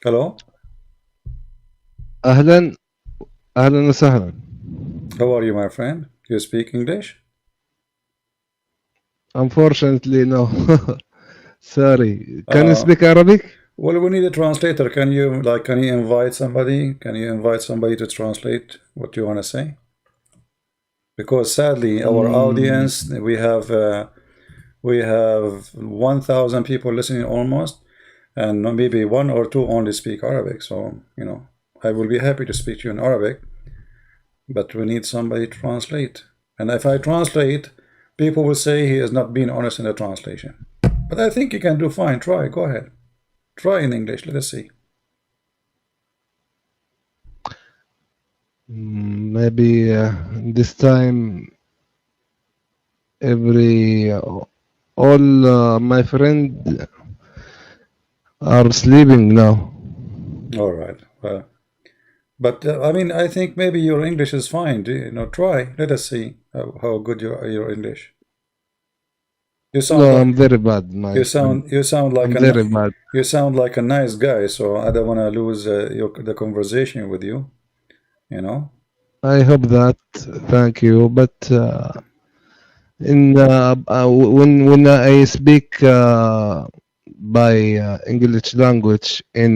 Hello, أهلا أهلا وسهلا. how are you, my friend? You speak English? Unfortunately, no. Sorry. Can you Uh, speak Arabic? well, we need a translator. Can you invite somebody? Can you invite somebody to translate what you want to say? Because sadly, our Mm, audience, we have 1,000 people listening almost, and maybe one or two only speak Arabic. So, I will be happy to speak to you in Arabic, but we need somebody to translate. And if I translate, people will say he is not being honest in the translation. But I think you can do fine. Try. Go ahead. Try in English. Let us see. maybe this time every all my friends are sleeping now. All right. But I mean, I think maybe your English is fine. Try. Let us see how good your English. You sound No, like I'm very bad, my you friend. sound you sound like I'm very a bad. you sound like a nice guy. So I don't want to lose the conversation with you. You know. I hope that. Thank you. But when I speak by English language in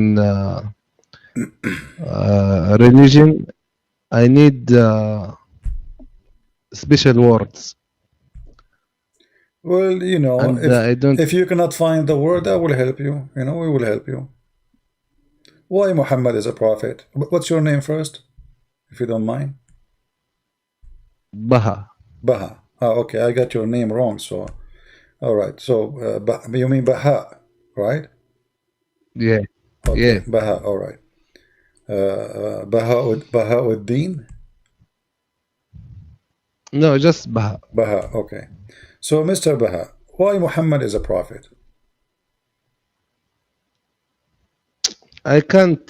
religion, I need special words, Well, and if I don't. if you cannot find the word, I will help you. We will help you. Why Muhammad is a prophet? What's your name first, if you don't mind? Baha. Baha. Ah, okay, I got your name wrong. So, all right. So, you mean Baha, right? Yeah, Okay, yeah. Baha. All right. Baha'uddin. No, just Baha. Baha. Okay. So, Mr. Baha, why Muhammad is a prophet? I can't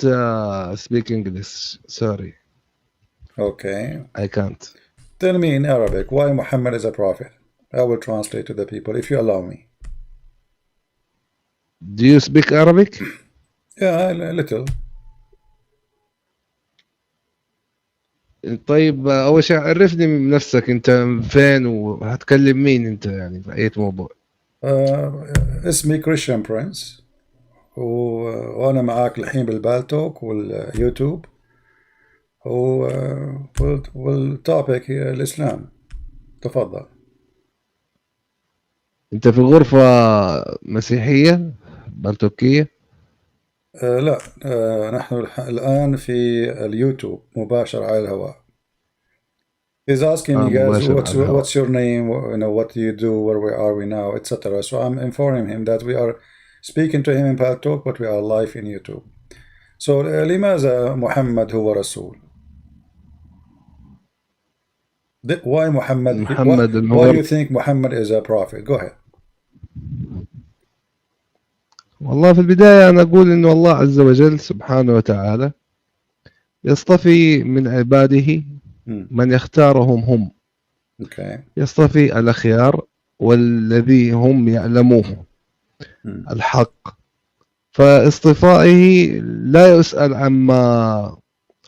speak English. Sorry, Okay. I can't. Tell me in Arabic why Muhammad is a prophet. I will translate to the people if you allow me. Do you speak Arabic? Yeah, a little. طيب أول شيء عرفني من نفسك. أنت فين وهتكلم مين أنت يعني في أي موضوع؟ اسمي كريستيان برنس، وانا معاك الحين بالبالتوك واليوتيوب، والتوبيك هي الاسلام. تفضل. أنت في غرفة مسيحية بلتوكية؟ لا، نحن الان في اليوتيوب مباشر على الهواء. He's asking me, guys, مباشر على الهواء. what's your name, what do you do, where are we now, etc. So I'm informing him that we are speaking to him in Paltalk, but we are live in YouTube. So لماذا محمد هو رسول? Why Muhammad? محمد Why هو you think Muhammad is a prophet? Go ahead. والله في البداية أنا أقول إنه الله عز وجل سبحانه وتعالى يصطفي من عباده من يختارهم هم. Okay. يصطفي الأخيار والذي هم يعلموه الحق. فاصطفائه لا يسأل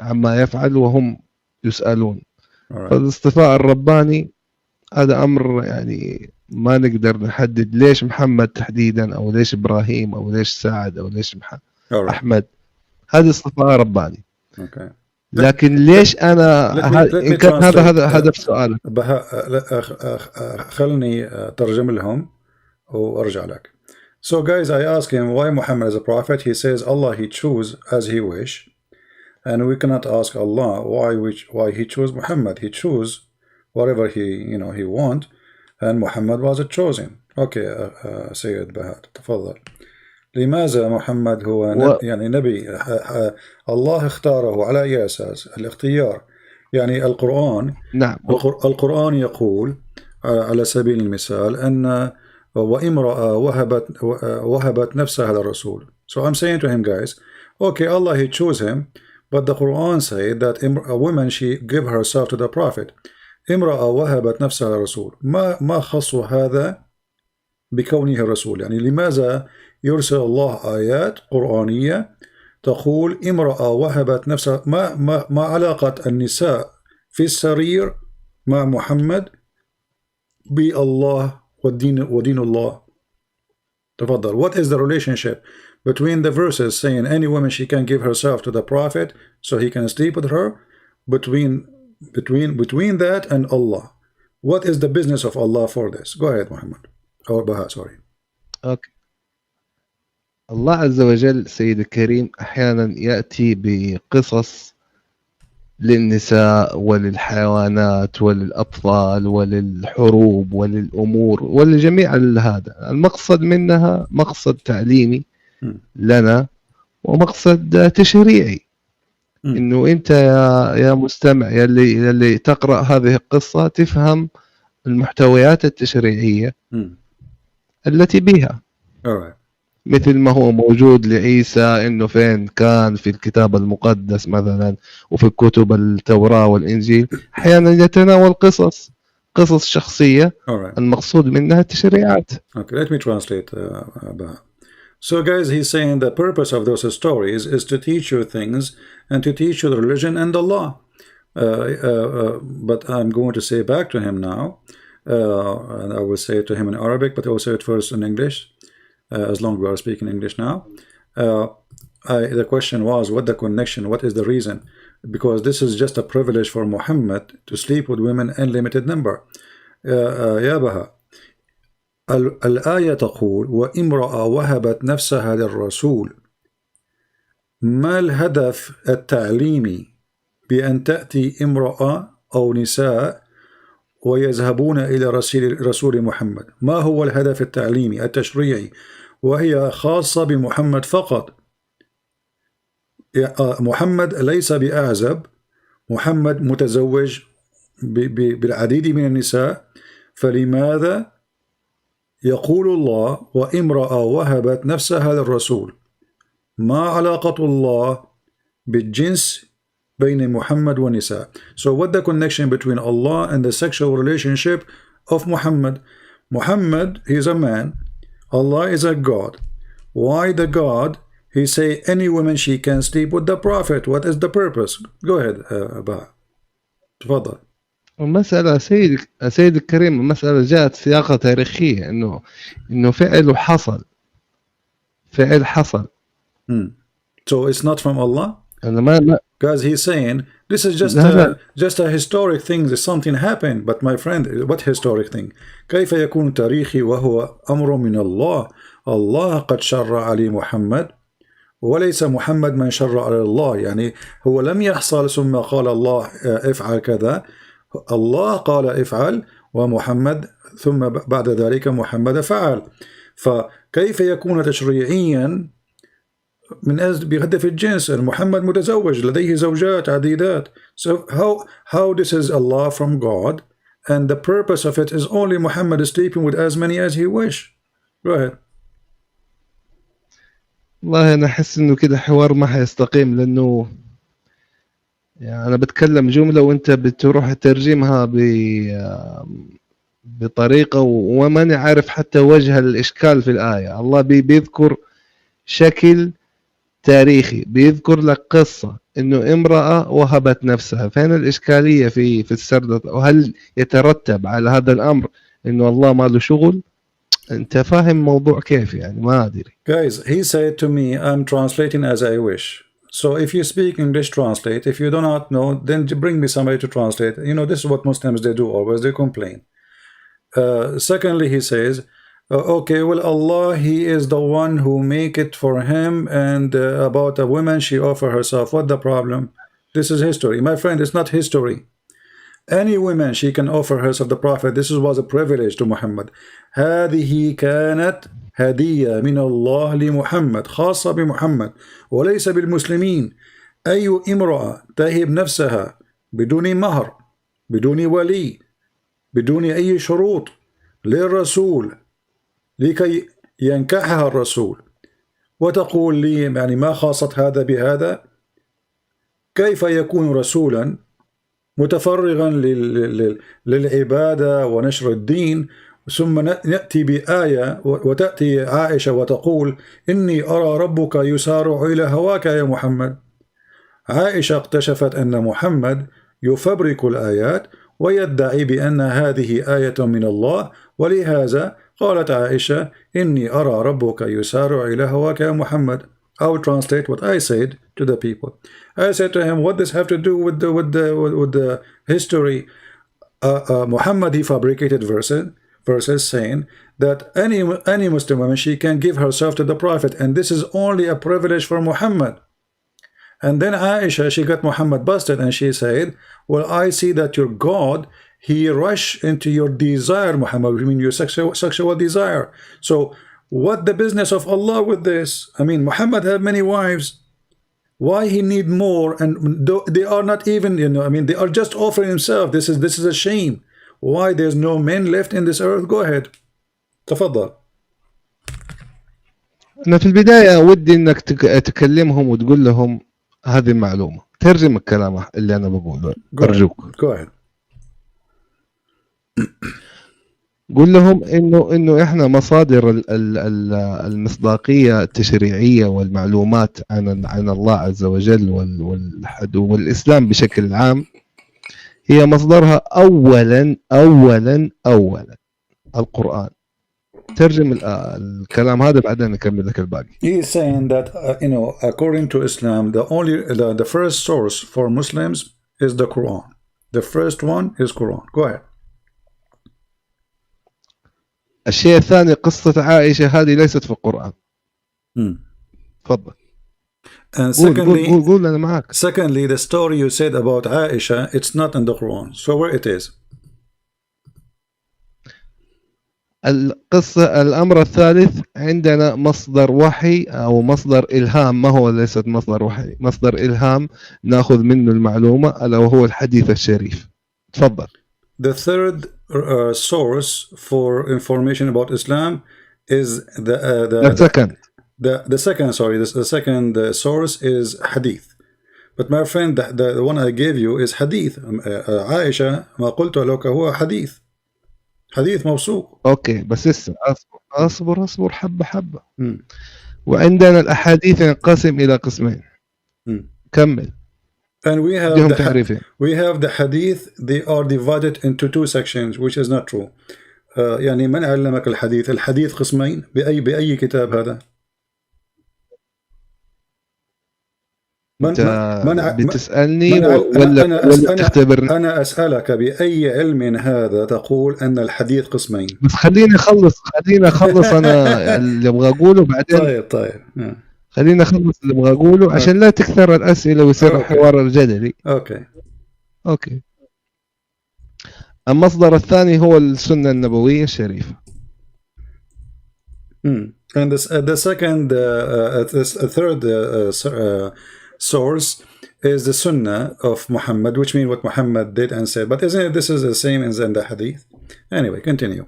عما يفعل وهم يسألون. فالاصطفاء الرباني هذا أمر يعني ما نقدر نحدد ليش محمد تحديدا أو ليش إبراهيم أو ليش سعد أو ليش أحمد. هذا اصطفاء رباني. Okay. لكن ليش أنا let إن me كان translate. هذا هدف سؤالك. خلني ترجم لهم وأرجع لك. So guys, I ask him why Muhammad is a prophet. He says Allah he choose as he wish, and we cannot ask Allah why he chose Muhammad. He chose whatever he want, and Muhammad was chosen. Okay, سيد بهاء تفضل. لماذا محمد هو يعني نبي الله اختاره على أي أساس؟ الاختيار يعني القرآن. نعم. القرآن يقول على سبيل المثال أن وامرأة وهبت نفسها للرسول. So I'm saying to him, guys, okay, Allah he chose him, but the Quran said that a woman she give herself to the prophet. امرأة وهبت نفسها للرسول. ما خص هذا بكونه رسول؟ يعني لماذا يرسل الله آيات قرآنية تقول امرأة وهبت نفسها. ما علاقة النساء في السرير مع محمد بالله ودين الله؟ تفضل. What is the relationship between the verses saying any woman she can give herself to the Prophet so he can sleep with her, between that and Allah? What is the business of Allah for this? Go ahead, Muhammad. Or Baha, sorry. أوكي. الله عز وجل سيد الكريم أحيانا يأتي بقصص للنساء وللحيوانات وللأطفال وللحروب وللأمور ولجميع هذا. المقصد منها مقصد تعليمي لنا ومقصد تشريعي. إنه أنت يا مستمع يلي تقرأ هذه القصة تفهم المحتويات التشريعية التي بها. مثل ما هو موجود لعيسى إنه فين كان في الكتاب المقدس مثلا وفي كتب التوراة والإنجيل أحيانا يتناول قصص شخصية المقصود منها التشريعات. Okay, let me translate. So guys, he's saying the purpose of those stories is to teach you things and to teach you the religion and Allah. But I'm going to say back to him now, and I will say it to him in Arabic, but I will say it first in English. As long as we are speaking English now. The question was, what the connection, what is the reason? Because this is just a privilege for Muhammad to sleep with women in limited number. يا بها الآية تقول وامرأة وهبت نفسها للرسول. ما الهدف التعليمي بأن تأتي امرأة أو نساء ويذهبون إلى رسول محمد؟ ما هو الهدف التعليمي التشريعي؟ وهي خاصة بمحمد فقط. محمد ليس بأعزب، محمد متزوج بالعديد من النساء. فلماذا يقول الله وامرأة وهبت نفسها للرسول؟ ما علاقة الله بالجنس بين محمد والنساء? So what the connection between Allah and the sexual relationship of Muhammad? Muhammad, he is a man. Allah is a God. Why the God? He say any woman she can sleep with the Prophet. What is the purpose? Go ahead, Baha. تفضل. المسألة سيد الكريم، المسألة جاءت سياقة تاريخية إنه فعل حصل. So it's not from Allah? أنا Because he's saying this is just a historic thing. Something happened. But my friend, what historic thing? كيف يكون تاريخي وهو أمر من الله؟ الله قد شرع علي محمد وليس محمد من شرع على الله. يعني هو لم يحصل ثم قال الله افعل كذا. الله قال افعل ومحمد ثم بعد ذلك محمد فعل. فكيف يكون تشريعيا من أجل بهدف الجنس؟ محمد متزوج لديه زوجات عديدات. So how this is Allah from God and the purpose of it is only Muhammad is sleeping with as many as he wish. Go ahead. والله أنا أحس إنه كده حوار ما حيستقيم، لأنه يعني أنا بتكلم جملة وأنت بتروح ترجمها بطريقة وما عارف حتى وجه الإشكال في الآية. الله بيذكر شكل تاريخي، بيذكر لك قصة إنه امرأة وهبت نفسها. فين الإشكالية في السرد؟ وهل يترتب على هذا الأمر إنه الله ما له شغل؟ أنت فاهم موضوع كيف؟ يعني ما أدري. Guys, he said to me, I'm translating as I wish. So if you speak English, translate. If you do not know, then bring me somebody to translate. You know, this is what Muslims they do always. They complain. Secondly, he says, okay, well, Allah, he is the one who make it for him, and about a woman, she offer herself. What the problem? This is history. My friend, it's not history. Any woman, she can offer herself the Prophet. This was a privilege to Muhammad. هذه كانت هدية من الله لمحمد خاصة بمحمد وليس بالمسلمين. أي امرأة تهب نفسها بدون مهر بدون ولي بدون أي شروط للرسول لكي ينكحها الرسول وتقول لي يعني ما خاصت هذا بهذا؟ كيف يكون رسولا متفرغا للعبادة ونشر الدين ثم نأتي بآية وتأتي عائشة وتقول إني أرى ربك يسارع إلى هواك يا محمد. عائشة اكتشفت أن محمد يفبرك الآيات ويدعي بأن هذه آية من الله، ولهذا قالت عائشة إني أرى ربك يسارع إلى هواك يا محمد. I will translate what I said to the people. I said to him, what does have to do with the history? Muhammad, he fabricated verses saying that any Muslim woman, she can give herself to the Prophet, and this is only a privilege for Muhammad. And then Aisha, she got Muhammad busted, and she said, well, I see that your God, he rushed into your desire, Muhammad, I mean your sexual desire. So what the business of Allah with this? I mean, Muhammad had many wives. Why he need more? And they are not even, you know, I mean, they are just offering himself. This is a shame. Why there's no men left in this earth? Go ahead. تفضل. أنا في البداية ودي إنك تكلمهم وتقول لهم هذه المعلومة، ترجم الكلام اللي أنا بقوله أرجوك. Go ahead. قول لهم إنه إحنا مصادر المصداقية التشريعية والمعلومات عن الله عز وجل والإسلام بشكل عام هي مصدرها أولا القرآن. ترجم الكلام هذا بعدين نكمل لك الباقي. He is saying that you know, according to Islam, the first source for Muslims is the Quran. The first one is Quran. Go ahead. الشيء الثاني قصة عائشة هذه ليست في القرآن. تفضل. And secondly, قول أنا معك. Secondly, the story you said about Aisha, it's not in the Quran. So where it is? القصة الأمر الثالث عندنا مصدر وحي أو مصدر إلهام، ما هو ليست مصدر وحي، مصدر إلهام نأخذ منه المعلومة ألا وهو الحديث الشريف. تفضل. The third source for information about Islam is the second source is hadith. But my friend, the one I gave you is hadith. عائشة ما قلت لك هو حديث موثوق. اوكي بس اصبر حبة. وعندنا الأحاديث ينقسم إلى قسمين. كمل. And we have the hadith, they are divided into two sections, which is not true. يعني من علمك الحديث قسمين بأي كتاب هذا؟ بتسألني ولا تختبرني؟ أنا أسألك بأي علم هذا تقول أن الحديث قسمين؟ بس خليني أخلص أنا اللي أبغى أقوله بعدين. طيب. خلينا أخلص اللي أبغى أقوله عشان لا تكثر الأسئلة ويصير الحوار الجدلي. أوكي. المصدر الثاني هو السنة النبوية الشريفة. And the second, third source is the Sunnah of Muhammad, which means what Muhammad did and said. But isn't it this is the same as in the Hadith? Anyway, continue.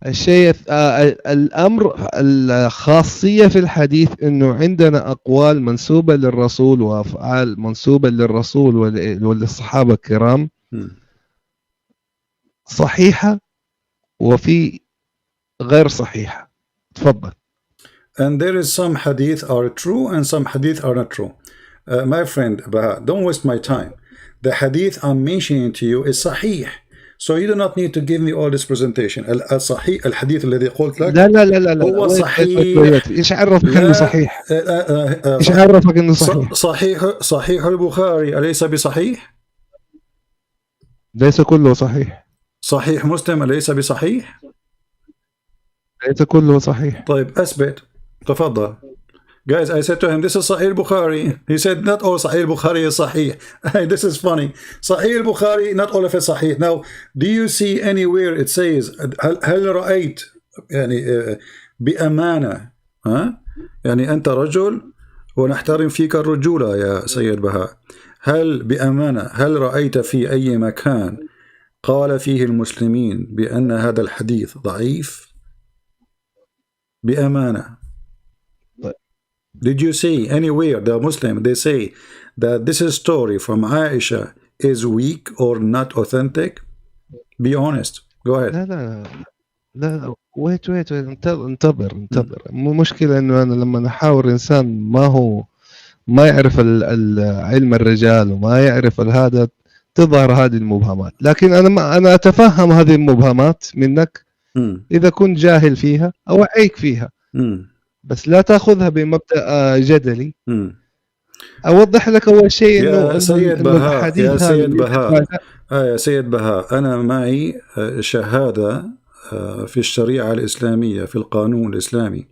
الشيء الأمر الخاصية في الحديث إنه عندنا أقوال منسوبة للرسول وأفعال منسوبة للرسول وللصحابة الكرام صحيحة وفي غير صحيحة. تفضل. And there is some hadith are true and some hadith are not true. My friend Baha, don't waste my time. The hadith I'm mentioning to you is sahih. So you do not need to give me all this presentation. الصحيح الحديث الذي قلت لك لا هو صحيح. ايش عرفك انه صحيح؟ ايش عرفك انه صحيح؟ صحيح البخاري أليس بصحيح؟ ليس كله صحيح. صحيح مسلم أليس بصحيح؟ ليس كله صحيح. طيب أثبت. تفضل. Guys, I said to him, this is Sahih Bukhari. He said, not all Sahih Bukhari is Sahih. This is funny. Sahih Bukhari, not all of it Sahih. Now, do you see anywhere it says, هل رأيت يعني بأمانة يعني أنت رجل ونحترم فيك الرجولة يا سيد بهاء. هل بأمانة هل رأيت في أي مكان قال فيه المسلمين بأن هذا الحديث ضعيف؟ بأمانة. Did you see anywhere the Muslim they say that this is story from Aisha is weak or not authentic? Be honest. Go ahead. لا wait انتظر. مو مشكلة إنه أنا لما أحاور إنسان ما يعرف علم الرجال وما يعرف هذا تظهر هذه المبهمات، لكن أنا أتفهم هذه المبهمات منك إذا كنت جاهل فيها أو أعيك فيها، بس لا تأخذها بمبدأ جدلي. أوضح لك أول شيء يا سيد بهاء يا سيد بهاء أنا معي شهادة في الشريعة الإسلامية في القانون الإسلامي.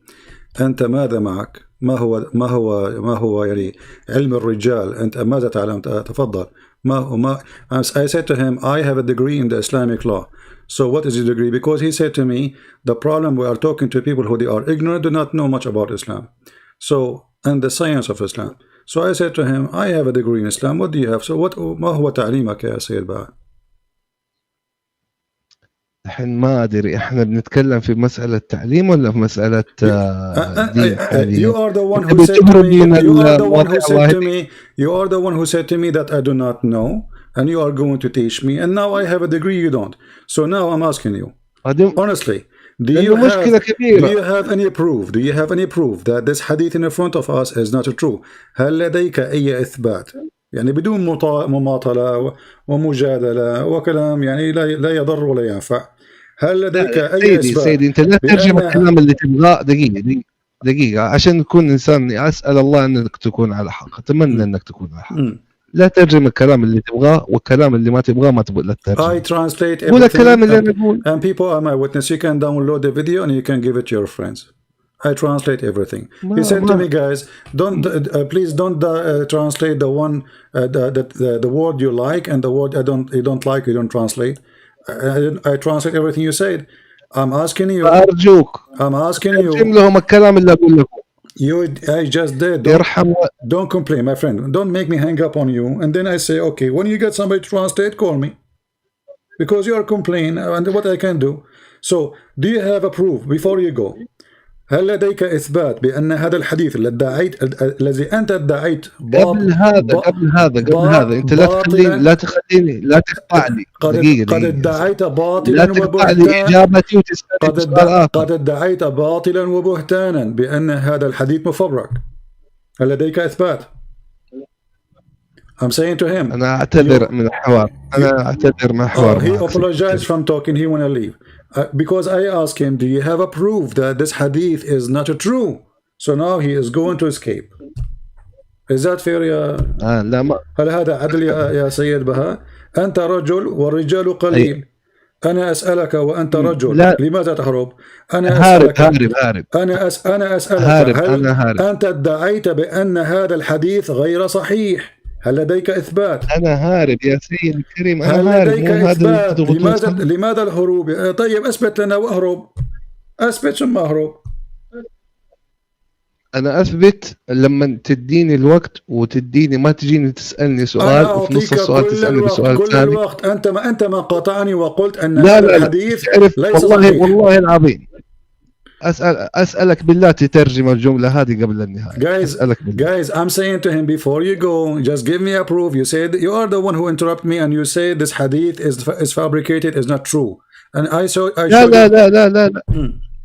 أنت ماذا معك؟ ما هو يعني علم الرجال؟ أنت ماذا تعلم؟ تفضل. I said to him, I have a degree in the Islamic law. So what is your degree? Because he said to me, the problem we are talking to people who they are ignorant, do not know much about Islam. So, and the science of Islam. So I said to him, I have a degree in Islam. What do you have? So ما هو تعليمك يا سيد بهاء؟ الحين ما أدري إحنا بنتكلم في مسألة تعليم ولا في مسألة دين حاليا. You are the one who said to me. You are the one who said to me that I do not know, and you are going to teach me. And now I have a degree, you don't. So now I'm asking you, honestly, do you have any proof? Do you have any proof that this hadith in front of us is not true? هل لديك أي إثبات؟ يعني بدون مماطلة ومجادلة وكلام يعني لا يضر ولا ينفع. هل لديك أي إثبات؟ سيدي أنت لا ترجم الكلام اللي تبغاه. دقيقة عشان تكون إنسان. أسأل الله أنك تكون على حق، أتمنى أنك تكون على حق. لا ترجم الكلام اللي تبغاه والكلام اللي ما تبغاه ما تبغى لا ترجم. I translate قول الكلام اللي أنا أقول. And people are my witness. You can download the video and you can give it to your friends. I translate everything. He said to me, guys, please don't translate the one the word you like and the word you don't like. You don't translate. I translate everything you said. I'm asking you. أرجوك. I'm asking you. ترجم لهم الكلام اللي أقول لكم. I just did. Don't complain, my friend. Don't make me hang up on you. And then I say, okay, when you get somebody to translate, call me. Because you are complaining and what I can do. So, do you have a proof before you go? هل لديك إثبات بأن هذا الحديث الذي أنت ادعيت قبل هذا أنت لا تقطعني دقيقة. قد ادعيت باطلا لا تقطعني إجابتي وتسألني قد ادعيت باطلا وبهتانا بأن هذا الحديث مفبرك. هل لديك إثبات؟ I'm saying to him. أنا أعتذر من الحوار. He apologized from talking. He wanna leave. Because I asked him, do you have a proof that this hadith is not true? So now he is going to escape. Is that fair يا لا ما. هل هذا عدل يا سيد بهاء؟ أنت رجل والرجال قليل. أنا أسألك وأنت رجل. لا. لماذا تهرب؟ أنا أسألك. هارب. أنا أسألك هل أنت ادعيت بأن هذا الحديث غير صحيح؟ هل لديك إثبات؟ أنا هارب يا سيدي الكريم. هل لديك إثبات؟ لماذا الهروب؟ طيب أثبت لنا وأهرب. أثبت ثم أهرب. أنا أثبت لما تديني الوقت وتديني ما تجيني تسألني سؤال وفي نص السؤال تسألني بسؤال ثاني. كل الوقت أنت ما قاطعني وقلت أن هذا الحديث ليس صحيح. والله العظيم أسألك بالله تترجم الجملة هذه قبل النهاية. Guys, I'm saying to him before you go, just give me a proof. You said you are the one who interrupted me, and you say this hadith is fabricated, is not true. And I لا.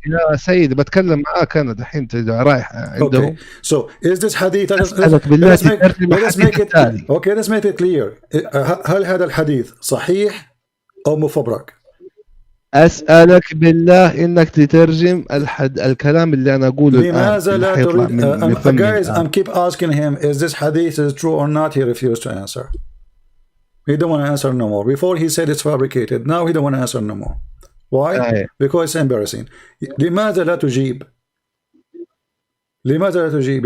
يا سيد بتكلم معاك أنا دحين رايح عندهم. So is this hadith? أسألك بالله تترجم الحديث التالي. Okay, let's make it clear. هل هذا الحديث صحيح أو مفبرك؟ أسألك بالله إنك تترجم الكلام اللي أنا أقوله الآن. لماذا لا تريد؟ Guys, I'm keep asking him, is this hadith is true or not? He refused to answer. He don't want to answer no more. Before he said it's fabricated. Now he don't want to answer no more. Why? Because it's embarrassing. لماذا لا تجيب؟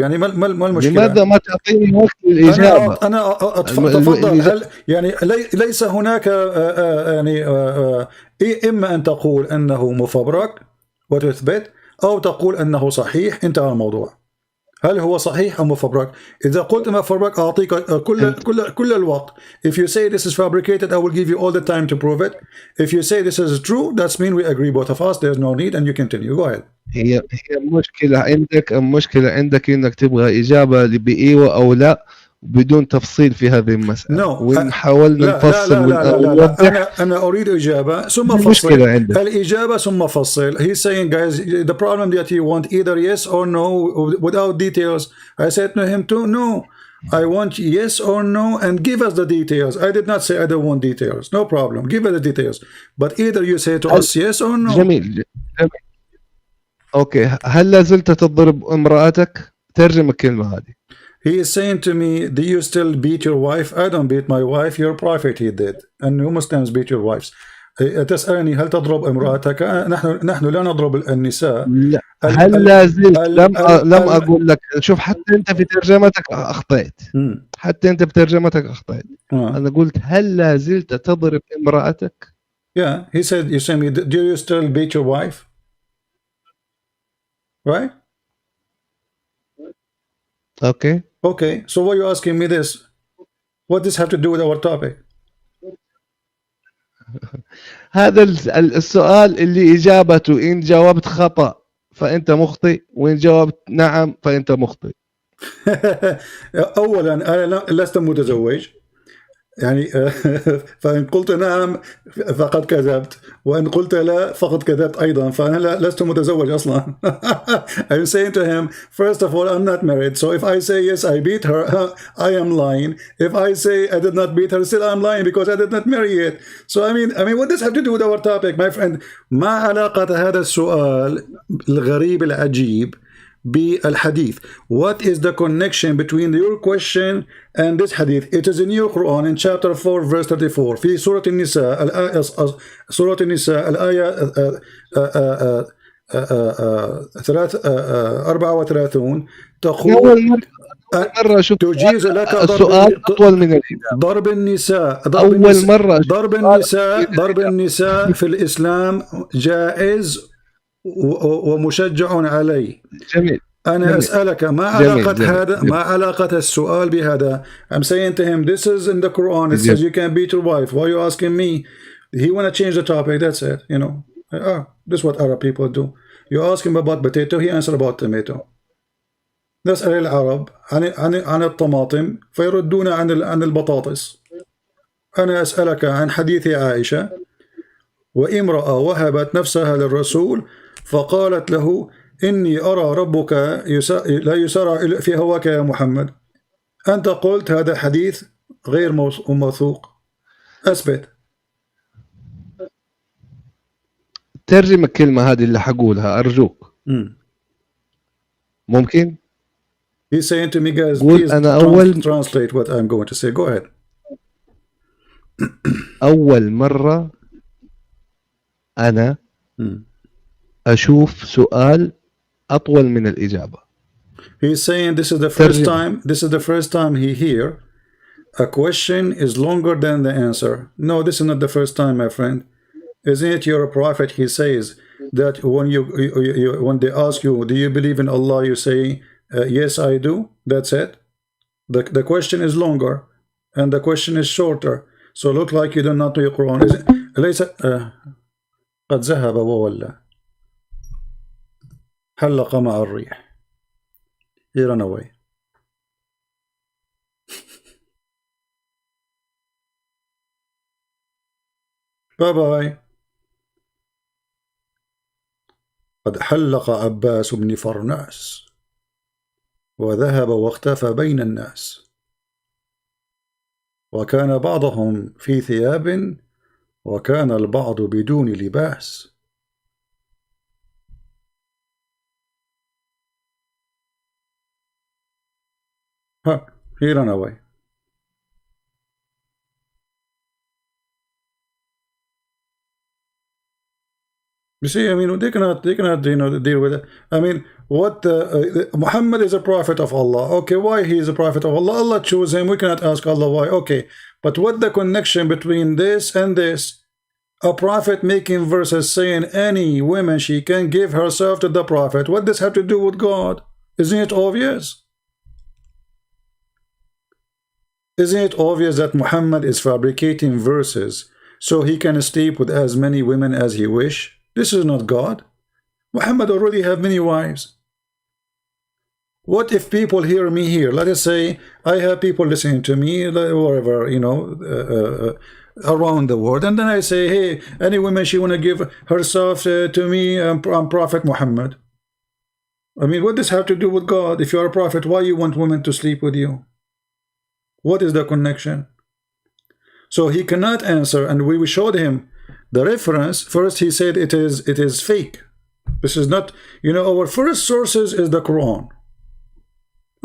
يعني ما المشكلة؟ لماذا ما تعطيني وقت للإجابة؟ أنا أتفضل. هل يعني ليس هناك يعني إما أن تقول أنه مفبرك وتثبت أو تقول أنه صحيح، انتهى الموضوع. هل هو صحيح أو مفبرك؟ إذا قلت مفبرك أعطيك كل الوقت. If you say this is fabricated, I will give you all the time to prove it. If you say this is true, that means we agree both of us. There's no need, and you continue. Go ahead. هي المشكلة عندك إنك تبغى إجابة بإيوة أو لا، بدون تفصيل في هذه المسألة. No. وإن حاولنا لا لا نفصل لا لا لا لا, لا. ونوضح أنا أريد إجابة ثم فصل. المشكلة عندك الإجابة ثم فصل. He's saying, guys, the problem that you want either yes or no without details. I said to him too, no. I want yes or no and give us the details. I did not say I don't want details. No problem. Give us the details. But either you say to us yes or no. جميل. أوكي. هل لازلت تضرب امرأتك؟ ترجم الكلمة هذه. He is saying to me, do you still beat your wife? I don't beat my wife. Your prophet he did. And you Muslims beat your wives. تسألني هل تضرب امرأتك؟ نحن لا نضرب النساء. لا. هل لازلت لم أقول لك. شوف حتى أنت في ترجمتك أخطأت. حتى أنت في ترجمتك أخطأت. أنا قلت هل لازلت تضرب امرأتك؟ Yeah, he said, you say me, do you still beat your wife? Right? Okay. Okay, so why are you asking me this? What does this have to do with our topic? هذا السؤال اللي إجابته إن جاوبت خطأ فأنت مخطئ وإن جاوبت نعم فأنت مخطئ. أولا أنا لست متزوج يعني فإن قلت نعم فقد كذبت وإن قلت لا فقد كذبت أيضا فأنا لست متزوج أصلا. I'm saying to him, first of all, I'm not married, so if I say yes I beat her, I am lying. If I say I did not beat her, still I'm lying because I did not marry yet. So I mean what does this have to do with our topic, my friend? ما علاقة هذا السؤال الغريب العجيب بالحديث? What is the connection between your question and this hadith? It is in your Quran in chapter 4 verse 34 في سورة النساء سورة النساء الآية 34 تقول تجيز لك ضرب النساء. ضرب النساء في الإسلام جائز ومشجع عليه. جميل. أنا أسألك ما علاقة هذا ما علاقة السؤال بهذا? I'm saying to him, this is in the Quran. It says you can beat your wife. Why are you asking me? He want to change the topic. That's it. You know, this is what Arab people do. You ask him about potato, he answer about tomato. نسأل العرب عن الطماطم فيردون عن البطاطس. أنا أسألك عن حديث عائشة وامرأة وهبت نفسها للرسول فقالت له إني أرى ربك لا يسارع في هواك يا محمد. أنت قلت هذا حديث غير موثوق. أثبت. ترجم الكلمة هذه اللي حقولها أرجوك. ممكن؟ He's saying to me, guys, please translate what I'm going to say. Go ahead. أول مرة أنا أشوف سؤال أطول من الإجابة. He's saying this is the first time. This is the first time he hear a question is longer than the answer. No, this is not the first time, my friend. Isn't it your prophet? He says that when they ask you, do you believe in Allah? You say, yes, I do. That's it. The question is longer, and the question is shorter. So look like you do not know your Quran. Is it? ليس قد ذهب وولى حلق مع الريح. He ran away. Bye bye. قد حلق عباس بن فرناس وذهب واختفى بين الناس وكان بعضهم في ثياب وكان البعض بدون لباس. He ran away. You see, I mean, they cannot, deal with it. I mean, what Muhammad is a prophet of Allah. Okay, why he is a prophet of Allah? Allah chose him. We cannot ask Allah why. Okay, but what the connection between this and this? A prophet making verses saying any woman she can give herself to the prophet. What does have to do with God? Isn't it obvious? Isn't it obvious that Muhammad is fabricating verses so he can sleep with as many women as he wish? This is not God. Muhammad already have many wives. What if people hear me here? Let us say I have people listening to me, wherever, you know, around the world, and then I say, hey, any woman she want to give herself to me, I'm Prophet Muhammad. I mean, what does this have to do with God? If you are a prophet, why you want women to sleep with you? What is the connection? So he cannot answer, and we showed him the reference. First he said it is fake. This is not, you know, our first sources is the Quran.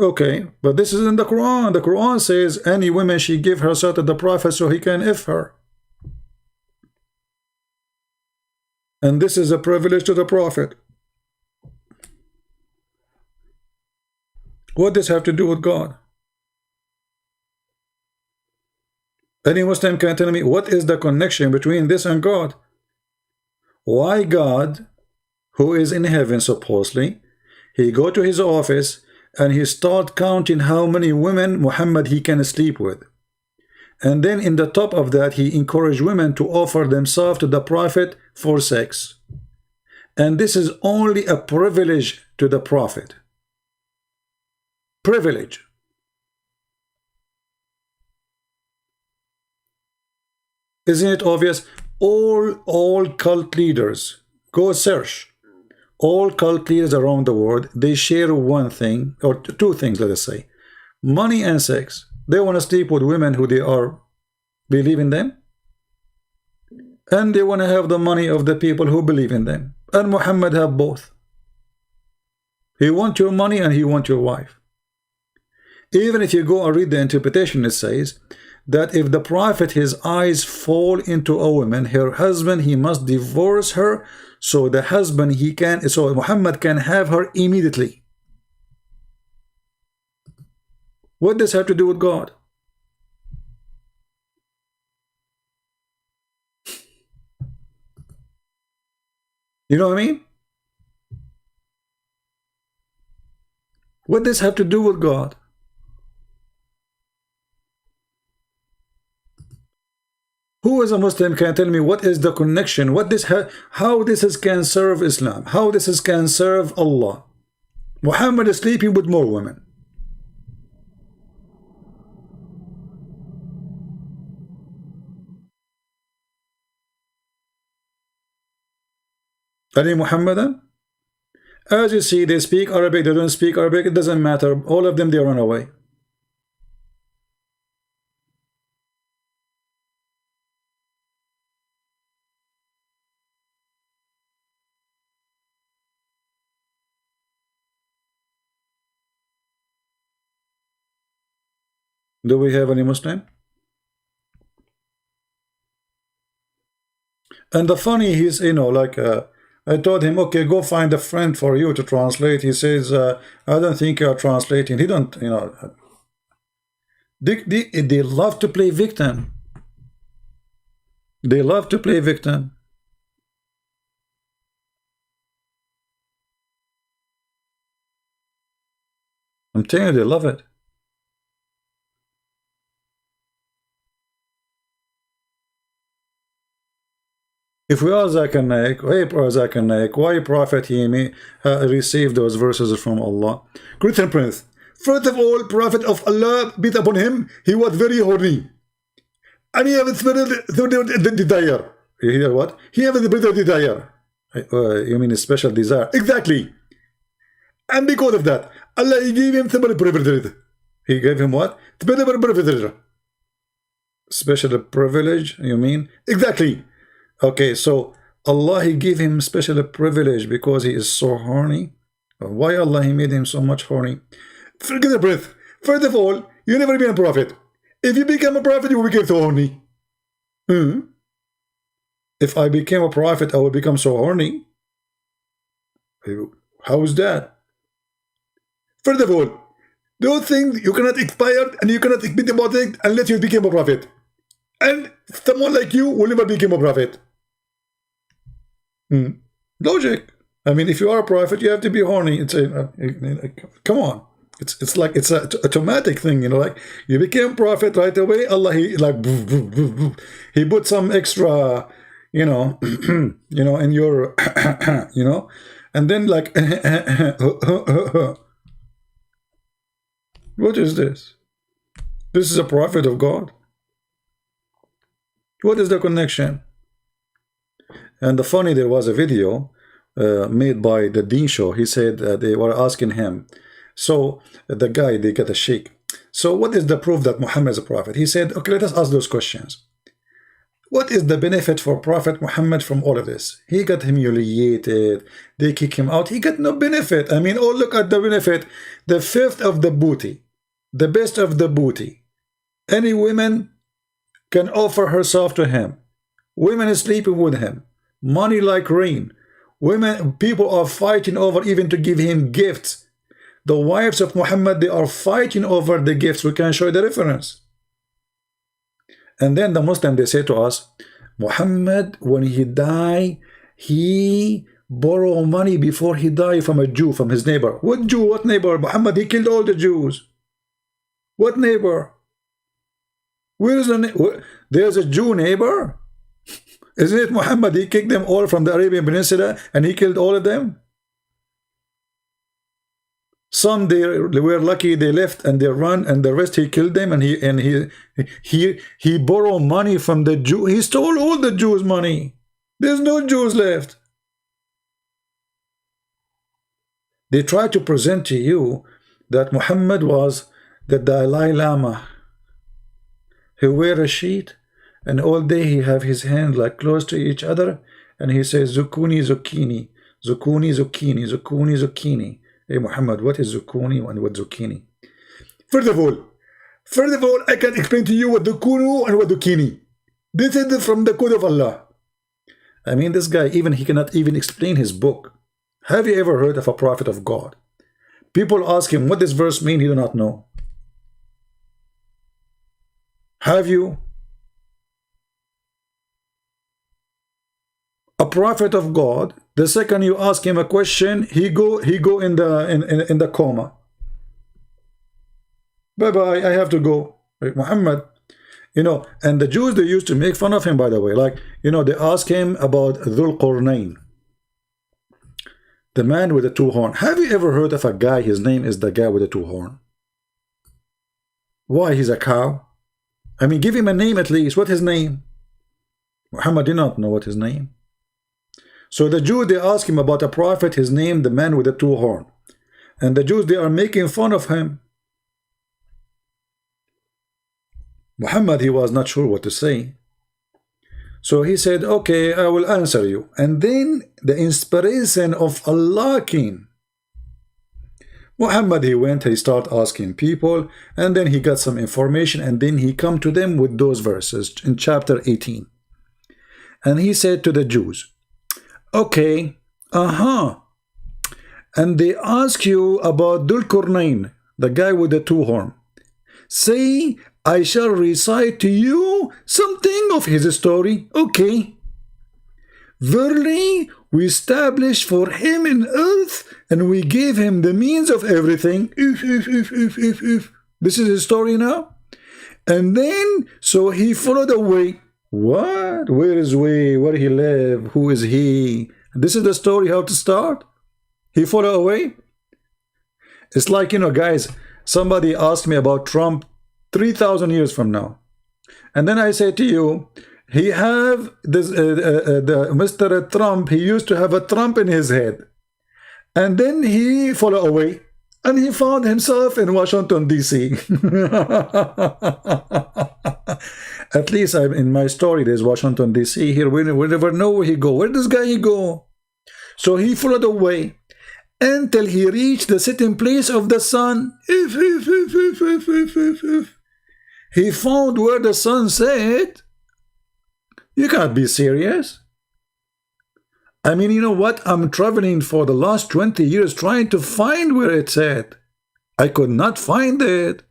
Okay, but this is in the Quran. The Quran says any woman she give herself to the Prophet so he can if her. And this is a privilege to the Prophet. What does this have to do with God? Any Muslim can tell me what is the connection between this and God? Why God, who is in heaven supposedly, he go to his office and he start counting how many women Muhammad he can sleep with, and then in the top of that he encouraged women to offer themselves to the Prophet for sex, and this is only a privilege to the Prophet. Privilege. Isn't it obvious? All cult leaders, go search. All cult leaders around the world, they share one thing, or two things, let us say. Money and sex. They want to sleep with women who they are believe in them, and they want to have the money of the people who believe in them. And Muhammad have both. He want your money and he want your wife. Even if you go and read the interpretation, it says that if the Prophet, his eyes fall into a woman, her husband, he must divorce her, so the husband he can, so Muhammad can have her immediately. What does this have to do with God? You know what I mean? What does this have to do with God? Who is a Muslim can tell me what is the connection? What this how this is can serve Islam? How this is can serve Allah? Muhammad is sleeping with more women. Any Muhammadan? As you see, they speak Arabic, they don't speak Arabic, it doesn't matter. All of them, they run away. Do we have any Muslim? And the funny, he's, you know, like, I told him, okay, go find a friend for you to translate. He says, I don't think you're translating. He don't, you know. They love to play victim. They love to play victim. I'm telling you, they love it. If we are Zakir Naik, hey, Zakir Naik, why Prophet he received those verses from Allah? Christian Prince, first of all, Prophet of Allah, be it upon him, he was very horny. And he had the desire. You hear what? He had the desire. You mean a special desire? Exactly. And because of that, Allah he gave him special privilege. He gave him what? Special privilege. Special privilege, you mean? Exactly. Okay, so Allah he gave him special privilege because he is so horny. Why Allah he made him so much horny? Forget the breath. First of all, you never been a prophet. If you become a prophet, you will become so horny. If I became a prophet, I will become so horny. How is that? First of all, those things you cannot expire and you cannot speak about it unless you became a prophet. And someone like you will never become a prophet. Logic. I mean, if you are a prophet, you have to be horny. It's come on. It's like it's a automatic thing, you know. Like you became prophet right away. Allah, he like he put some extra, you know, you know, in your, you know, and then like What is this? This is a prophet of God. What is the connection? And the funny, there was a video made by the Dean Show. He said they were asking him, so the guy, they get a sheikh, so what is the proof that Muhammad is a prophet? He said, okay, let us ask those questions. What is the benefit for Prophet Muhammad from all of this? He got humiliated, they kick him out, he got no benefit. I mean, oh, look at the benefit. The fifth of the booty, the best of the booty. Any woman can offer herself to him. Women is sleeping with him. Money like rain. Women, people are fighting over even to give him gifts. The wives of Muhammad, they are fighting over the gifts. We can show you the reference. And then the Muslim, they say to us, Muhammad, when he died, he borrowed money before he died from a Jew, from his neighbor. What Jew? What neighbor? Muhammad, he killed all the Jews. What neighbor? Where is the there's a Jew neighbor? Isn't it Muhammad? He kicked them all from the Arabian Peninsula and he killed all of them. Some they were lucky, they left and they run, and the rest he killed them, and he borrowed money from the Jew. He stole all the Jews' money. There's no Jews left. They try to present to you that Muhammad was the Dalai Lama. He wear a sheet, and all day he have his hand like close to each other, and he says Zukuni Zucchini, Zukuni Zucchini, Zukuni Zucchini. Hey Muhammad, what is zucchini and what zucchini? First of all, I can explain to you what zucchini and what zucchini. This is from the code of Allah. I mean, this guy, even he cannot even explain his book. Have you ever heard of a prophet of God? People ask him what this verse means, he do not know. Have you? A prophet of God, the second you ask him a question, he go in the coma. Bye-bye, I have to go. Like Muhammad, you know, and the Jews, they used to make fun of him, by the way. Like, you know, they ask him about Dhul Qurnayn, the man with the two horn. Have you ever heard of a guy, his name is the guy with the two horn? Why, he's a cow? I mean, give him a name at least. What's his name? Muhammad did not know what his name. So the Jews, they ask him about a prophet, his name, the man with the two horn. And the Jews, they are making fun of him. Muhammad, he was not sure what to say. So he said, okay, I will answer you. And then the inspiration of Allah came. Muhammad, he went, he started asking people, and then he got some information, and then he come to them with those verses in chapter 18. And he said to the Jews, okay, and they ask you about Dhul Qurnayn, the guy with the two horn. Say, I shall recite to you something of his story. Okay. Verily, we established for him in earth, and we gave him the means of everything. This is his story now. And then, so he followed the way. What? Where is we? Where he live? Who is he? This is the story how to start. He followed away. It's like, you know, guys, somebody asked me about Trump 3,000 years from now. And then I say to you, he have this the Mr. Trump, he used to have a Trump in his head. And then he followed away. And he found himself in Washington, D.C. At least in my story, there's Washington, D.C. Here. We never know where he go. Where does this guy go? So he followed away until he reached the sitting place of the sun. He found where the sun set. You can't be serious. I mean, you know what? I'm traveling for the last 20 years trying to find where it's at. I could not find it.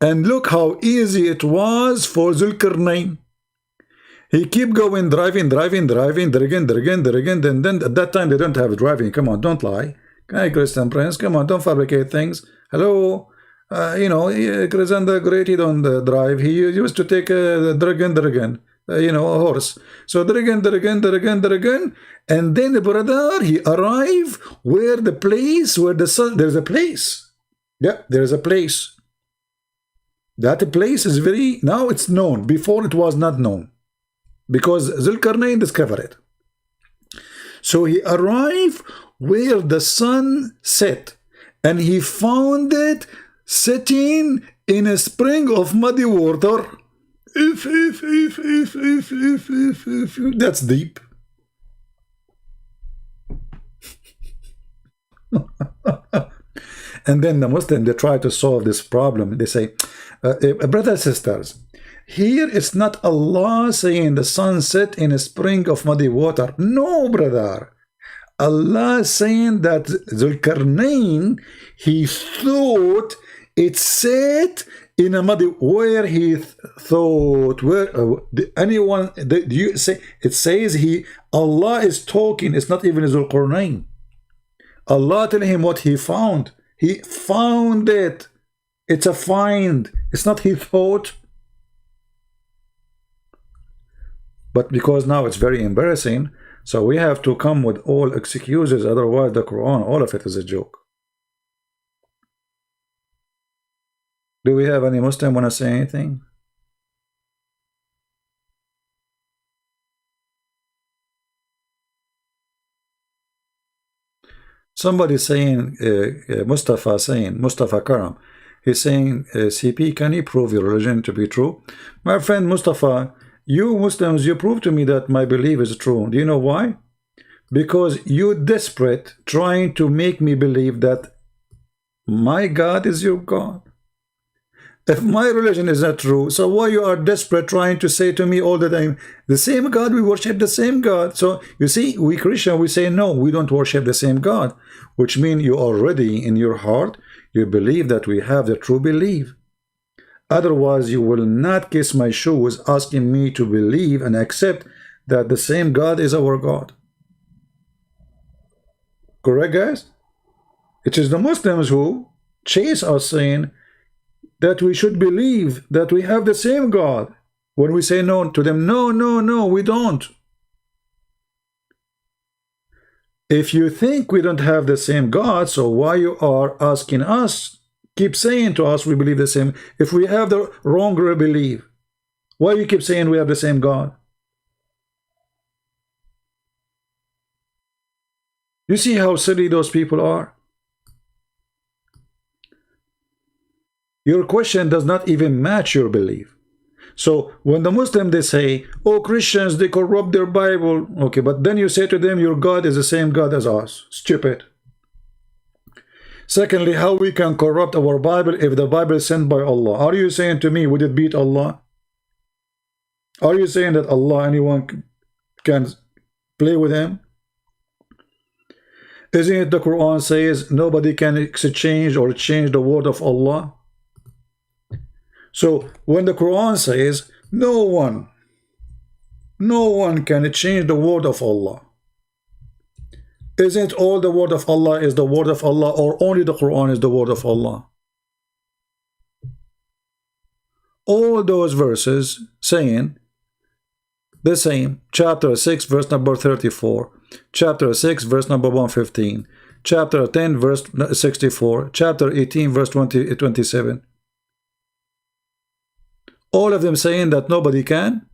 And look how easy it was for Zulkarnain. He keep going, driving, and then at that time they don't have driving. Come on, don't lie. Hi, Christian Prince, come on, don't fabricate things. Hello? You know, Christian the Great, he don't drive. He used to take a dragon. You know, a horse. So dragon, and then the brother, he arrived where the place, where the sun, there's a place. Yeah, there is a place. That place is very, now it's known. Before it was not known. Because Zulkarnain discovered it. So he arrived where the sun set. And he found it sitting in a spring of muddy water. That's deep. And then the Muslim, they try to solve this problem. They say, brothers and sisters, here it's not Allah saying the sun set in a spring of muddy water. No, brother. Allah saying that Zulkarnain, he thought it set in a muddy, where he thought, where anyone, you say, it says Allah is talking, it's not even Zulkarnain. Allah telling him what he found. He found it. It's a find. It's not he thought. But because now it's very embarrassing, so we have to come with all excuses, otherwise the Quran, all of it is a joke. Do we have any Muslim want to say anything? Somebody saying, Mustafa Karam, he's saying, CP, can you prove your religion to be true? My friend Mustafa, you Muslims, you prove to me that my belief is true. Do you know why? Because you're desperate trying to make me believe that my God is your God. If my religion is not true, so why you are desperate trying to say to me all the time, the same God, we worship the same God. So you see, we Christian, we say no, we don't worship the same God, which means you already in your heart, you believe that we have the true belief. Otherwise, you will not kiss my shoes asking me to believe and accept that the same God is our God. Correct, guys? It is the Muslims who chase us saying that we should believe that we have the same God. When we say no to them, no, no, no, we don't. If you think we don't have the same God, so why you are asking us, keep saying to us we believe the same, if we have the wrong belief? Why you keep saying we have the same God? You see how silly those people are? Your question does not even match your belief. So when the Muslim, they say, oh, Christians, they corrupt their Bible. Okay, but then you say to them, your God is the same God as us. Stupid. Secondly, how we can corrupt our Bible if the Bible is sent by Allah? Are you saying to me, would it beat Allah? Are you saying that Allah, anyone can play with him? Isn't it the Quran says nobody can exchange or change the word of Allah? So when the Quran says no one can change the word of Allah, isn't all the word of Allah is the word of Allah, or only the Quran is the word of Allah? All those verses saying the same. Chapter 6 verse number 34, chapter 6 verse number 115, chapter 10 verse 64, chapter 18 verse 27. All of them saying that nobody can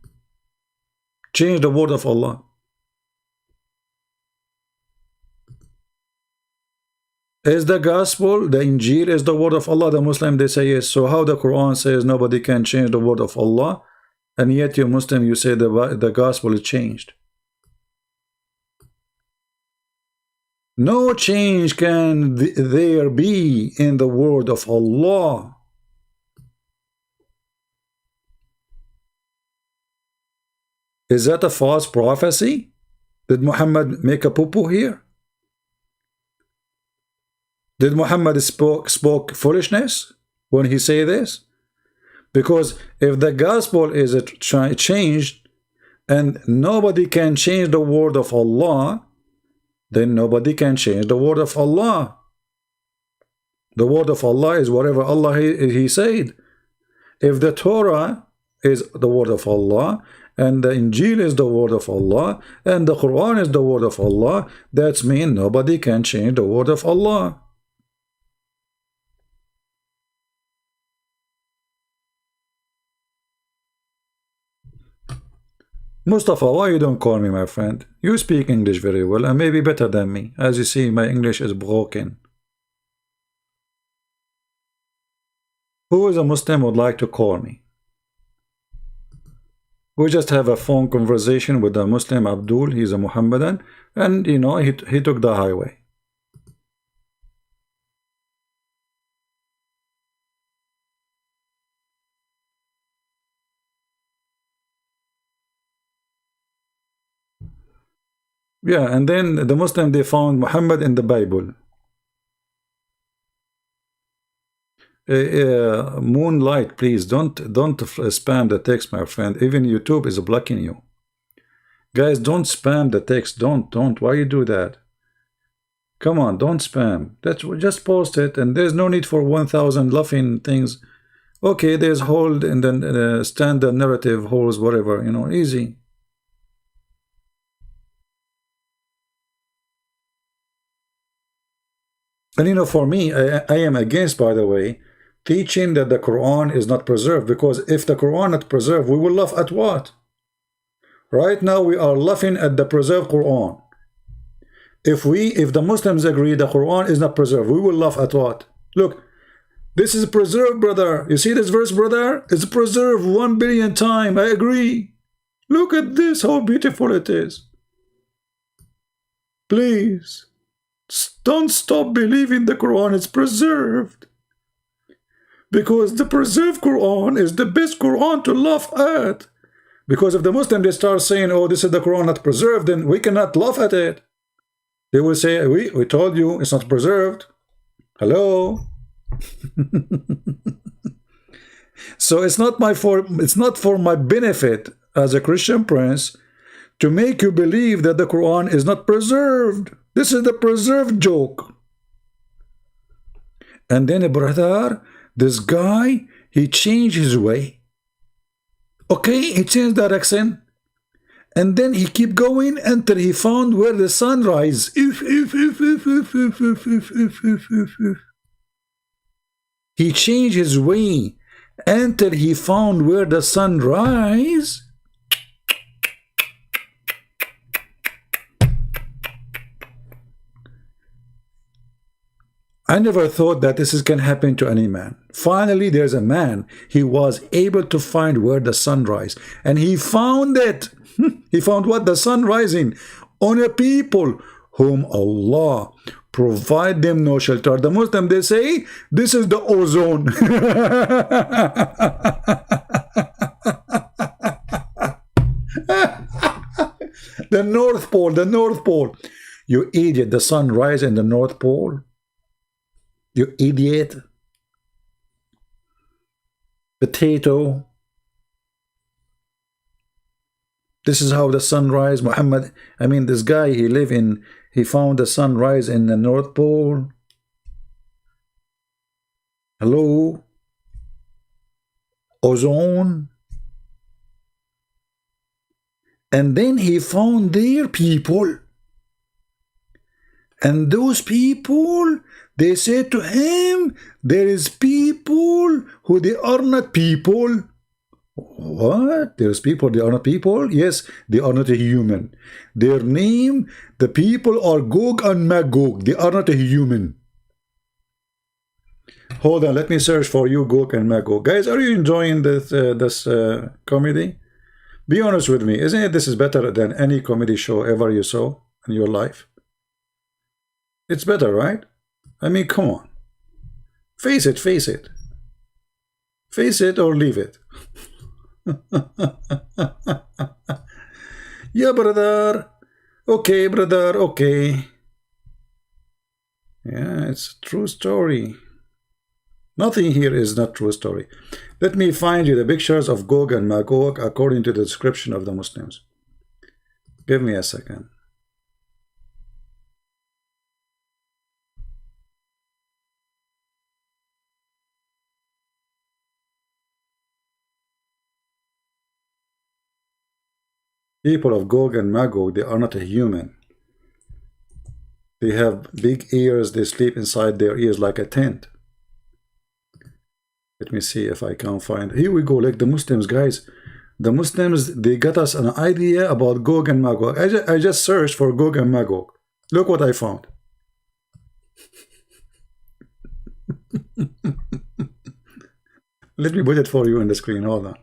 change the word of Allah. Is the gospel, the Injil is the word of Allah? The Muslim, they say yes. So how the Quran says nobody can change the word of Allah, and yet you Muslim, you say the gospel is changed? No change can there be in the word of Allah. Is that a false prophecy? Did Muhammad make a poo-poo here? Did Muhammad spoke foolishness when he say this? Because if the gospel is changed and nobody can change the word of Allah, then nobody can change the word of Allah. The word of Allah is whatever Allah he said. If the Torah is the word of Allah, and the Injil is the word of Allah, and the Quran is the word of Allah, that means nobody can change the word of Allah. Mustafa, why you don't call me my friend? You speak English very well and maybe better than me. As you see, my English is broken. Who is a Muslim would like to call me? We just have a phone conversation with the Muslim Abdul. He's a Muhammadan, and you know, he took the highway. Yeah, and then the Muslim, they found Muhammad in the Bible. Moonlight, please don't spam the text, my friend. Even YouTube is blocking you. Guys, don't spam the text. Don't. Why you do that? Come on, don't spam. Just post it, and there's no need for 1,000 laughing things. Okay, there's hold and then standard narrative holds whatever, you know, easy. And you know, for me, I am against, by the way, teaching that the Quran is not preserved, because if the Quran is not preserved, we will laugh at what? Right now we are laughing at the preserved Quran. If the Muslims agree the Quran is not preserved, we will laugh at what? Look, this is preserved, brother. You see this verse, brother? It's preserved 1 billion times. I agree. Look at this, how beautiful it is. Please, don't stop believing the Quran is preserved. Because the preserved Quran is the best Quran to laugh at. Because if the Muslim, they start saying, oh, this is the Quran not preserved, then we cannot laugh at it. They will say, we told you it's not preserved. Hello? So it's not for my benefit as a Christian prince to make you believe that the Quran is not preserved. This is the preserved joke. And then, brother, this guy, he changed his way. Okay, he changed direction. And then he keep going until he found where the sun rises. He changed his way until he found where the sun rises. I never thought that this can happen to any man. Finally, there's a man. He was able to find where the sun rises. And he found it. He found what? The sun rising on a people whom Allah provide them no shelter. The Muslim, they say, this is the ozone. The North Pole, the North Pole. You idiot, the sun rises in the North Pole. You idiot. Potato. This is how the sun rises. Muhammad, I mean, this guy, he found the sunrise in the North Pole. Hello? Ozone. And then he found their people. And those people, they said to him, there is people who they are not people. What? There's people, they are not people? Yes, they are not a human. Their name, the people are Gog and Magog. They are not a human. Hold on, let me search for you, Gog and Magog. Guys, are you enjoying this comedy? Be honest with me. Isn't it this is better than any comedy show ever you saw in your life? It's better, right? I mean, come on. Face it, face it. Face it or leave it. Yeah, brother. Okay, brother, okay. Yeah, it's a true story. Nothing here is not true story. Let me find you the pictures of Gog and Magog according to the description of the Muslims. Give me a second. People of Gog and Magog, they are not a human. They have big ears, they sleep inside their ears like a tent. Let me see if I can find. Here we go, like the Muslims, guys. the Muslims, they got us an idea about Gog and Magog. I just searched for Gog and Magog. Look what I found. Let me put it for you on the screen. Hold on.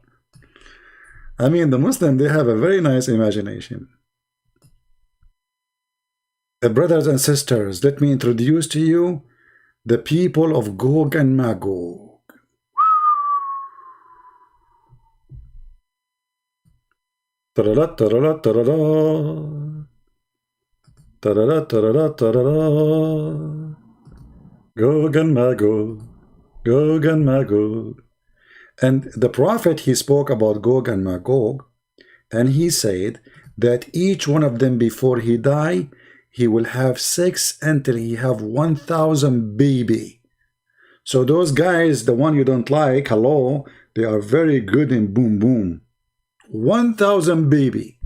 I mean, the Muslim, they have a very nice imagination. Brothers and sisters, let me introduce to you the people of Gog and Magog. Ta-da-da, ta-da-da, ta-da-da. Ta-da-da, ta-da-da, ta-da-da. Gog and Magog, Gog and Magog. And the prophet, he spoke about Gog and Magog, and he said that each one of them before he die, he will have sex until he have 1,000 baby. So those guys, the one you don't like, hello, they are very good in boom boom. 1,000 baby,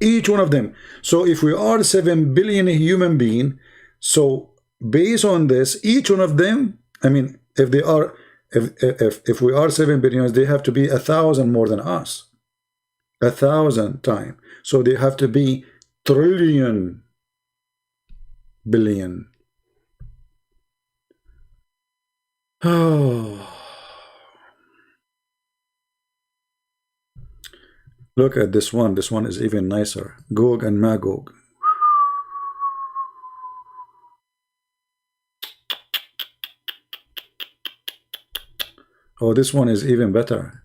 each one of them. So if we are 7 billion human being, so based on this, each one of them, I mean, if they are, if we are 7 billion, they have to be 1,000 more than us, 1,000 times. So they have to be trillion, billion. Oh, look at this one. This one is even nicer. Gog and Magog. Oh, this one is even better.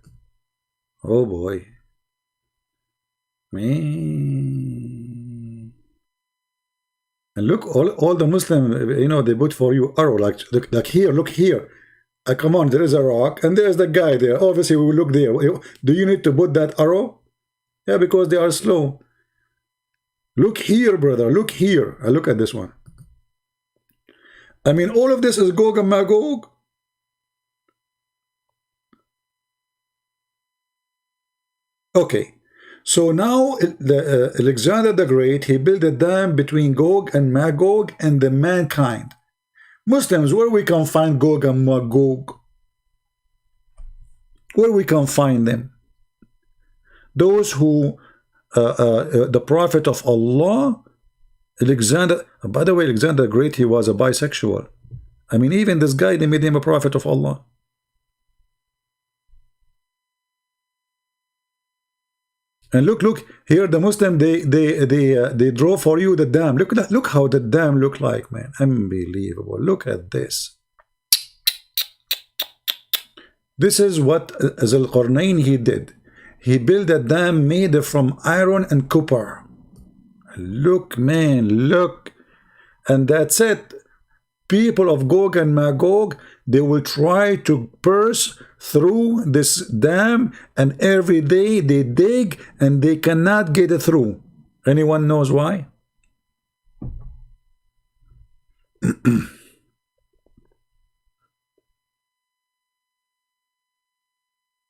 Oh boy. Man. And look, all the Muslim, you know, they put for you arrow, like here, look here. Come on, there is a rock, and there's the guy there. Obviously, we will look there. Do you need to put that arrow? Yeah, because they are slow. Look here, brother. Look here. Look at this one. I mean, all of this is Gog and Magog. Okay, so now Alexander the Great, he built a dam between Gog and Magog and the mankind. Muslims, where we can find Gog and Magog? Where we can find them? Those who, the Prophet of Allah, Alexander, by the way, Alexander the Great, he was a bisexual. I mean, even this guy, they made him a Prophet of Allah. And look here, the Muslim, they draw for you the dam. Look at that. Look how the dam look like, man. Unbelievable. Look at this. This is what Zulqarnain he did. He built a dam made from iron and copper. Look, man, look. And that's it. People of Gog and Magog, they will try to burst through this dam, and every day they dig and they cannot get it through. Anyone knows why?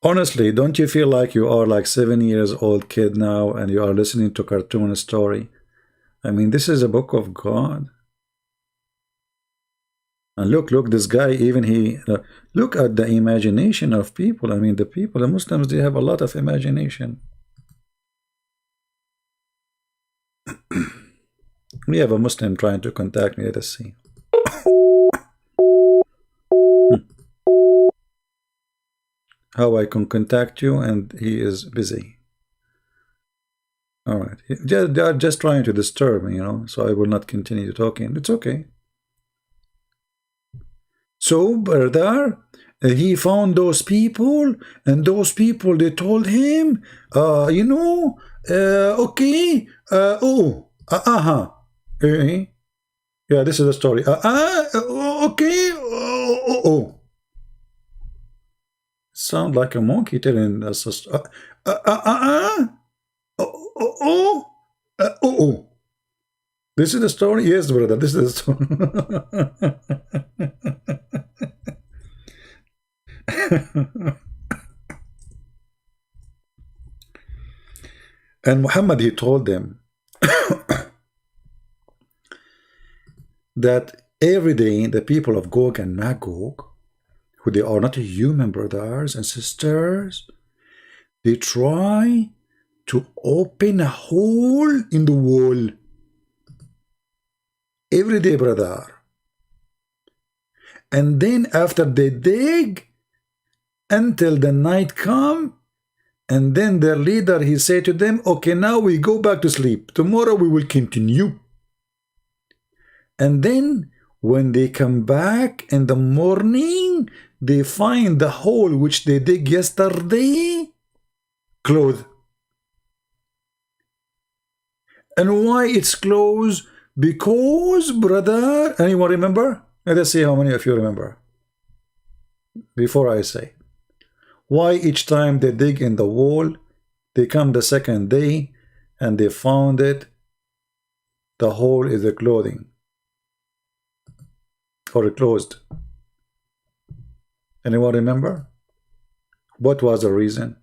Honestly, don't you feel like you are like 7 years old kid now and you are listening to cartoon story? I mean, this is a book of God. And look, this guy, even he, look at the imagination of people. I mean, the Muslims, they have a lot of imagination. We have a Muslim trying to contact me. Let us see. How I can contact you, and he is busy. All right. They are just trying to disturb me, you know, so I will not continue talking. It's okay. So, brother, he found those people, and those people, they told him, you know, okay, yeah, this is the story. Okay, sound like a monkey telling us, This is the story? Yes, brother, this is the story. And Muhammad, he told them that every day the people of Gog and Magog, who they are not human brothers and sisters, They try to open a hole in the wall. Every day, brother. And then after they dig until the night come, and then their leader, he said to them, okay, now we go back to sleep. Tomorrow we will continue. And then when they come back in the morning, they find the hole which they dig yesterday closed. And why it's closed? Because, brother, anyone remember? Let us see how many of you remember before I say. Why each time they dig in the wall, they come the second day and they found it, the hole is the clothing or closed. Anyone remember? What was the reason?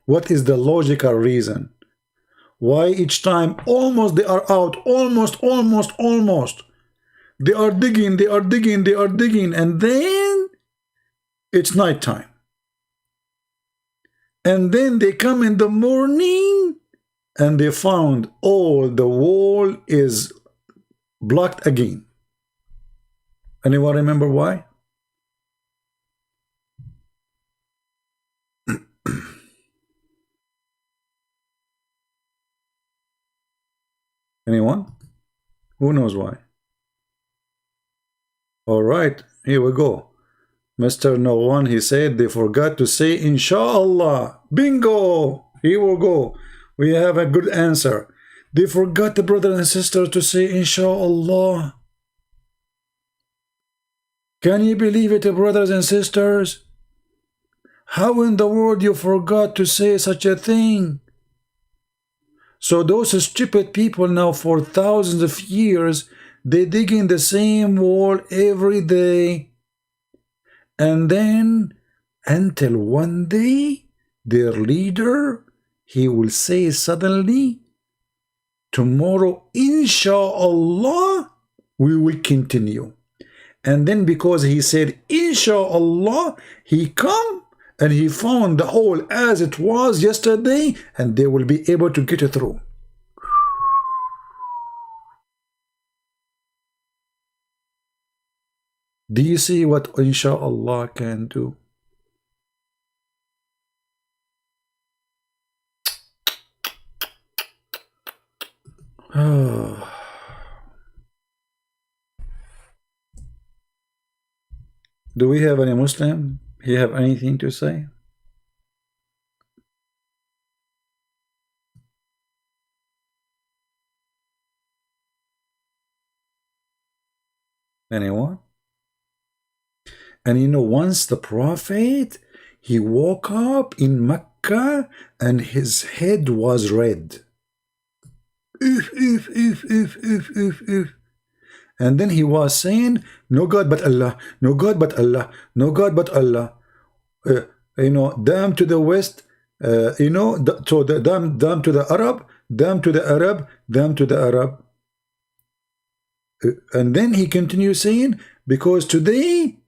What is the logical reason? Why each time almost they are out, almost. They are digging, and then it's night time. And then they come in the morning and they found all the wall is blocked again. Anyone remember why? Anyone? Who knows why? All right, here we go. Mr. No One, he said they forgot to say Inshallah. Bingo! Here we go. We have a good answer. They forgot, the brothers and sisters, to say Inshallah. Can you believe it, brothers and sisters? How in the world you forgot to say such a thing? So those stupid people now for thousands of years, they dig in the same wall every day. And then until one day, their leader, he will say suddenly, tomorrow, Inshallah, we will continue. And then because he said, Inshallah, he come and he found the hole as it was yesterday, and they will be able to get it through. Do you see what Inshallah can do? Do we have any Muslim? You have anything to say? Anyone? And you know, once the Prophet, he woke up in Mecca and his head was red. And then he was saying, no God but Allah, no God but Allah, no God but Allah. You know, damn to the West, you know, so the damn to the Arab, damn to the Arab, damn to the Arab. And then he continues saying, because today,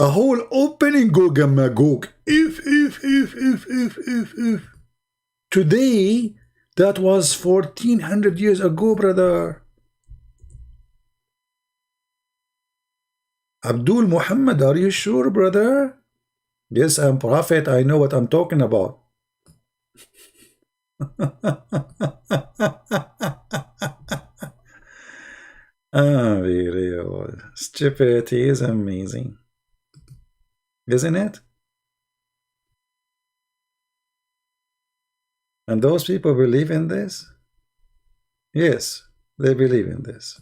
a whole opening Gog and Magog. If. Today, that was 1400 years ago, brother. Abdul Muhammad, are you sure, brother? Yes, I'm prophet. I know what I'm talking about. Unbelievable. Stupidity is amazing. Isn't it? And those people believe in this? Yes, they believe in this.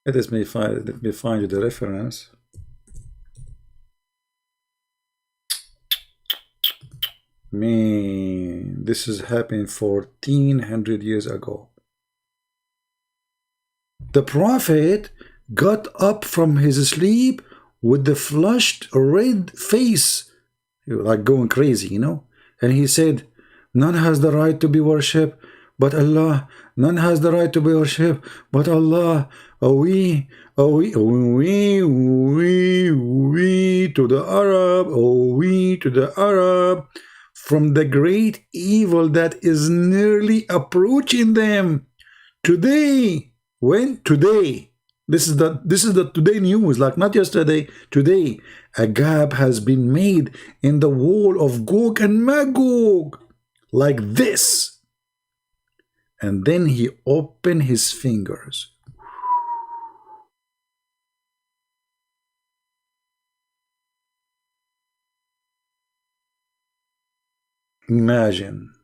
Let me find you the reference. Man, this is happening 1400 years ago. The Prophet got up from his sleep with the flushed red face, like going crazy, you know. And he said, none has the right to be worshipped but Allah. None has the right to be worshipped but Allah. We to the Arab, we to the Arab, from the great evil that is nearly approaching them. Today, when today, this is the today news, like not yesterday, today, a gap has been made in the wall of Gog and Magog, like this. And then he opened his fingers. Imagine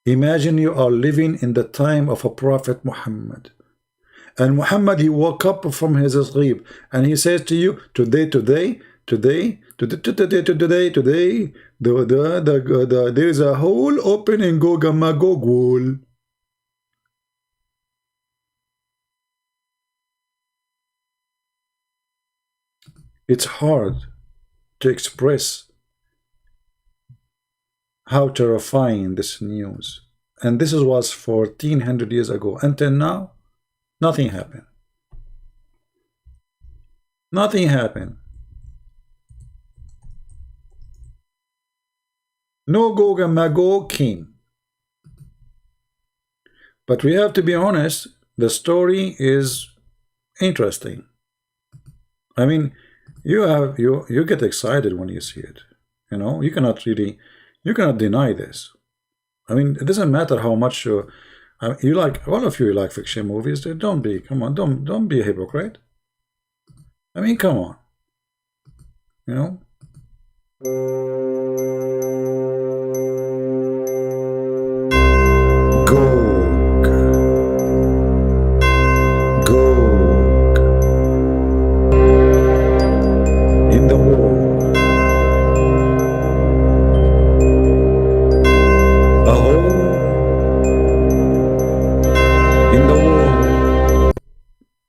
you are living in the time of a prophet Muhammad. And Muhammad, he woke up from his sleep and he says to you, today, there is a hole open in Gog and Magog wall. It's hard to express how terrifying this news. And this was 1400 years ago. Until now, nothing happened. Nothing happened. No Gog and Magog came. But we have to be honest, the story is interesting. I mean, you get excited when you see it. You know, you cannot deny this. I mean, it doesn't matter how much you like. All of you like fiction movies. Don't be a hypocrite. I mean, come on. You know.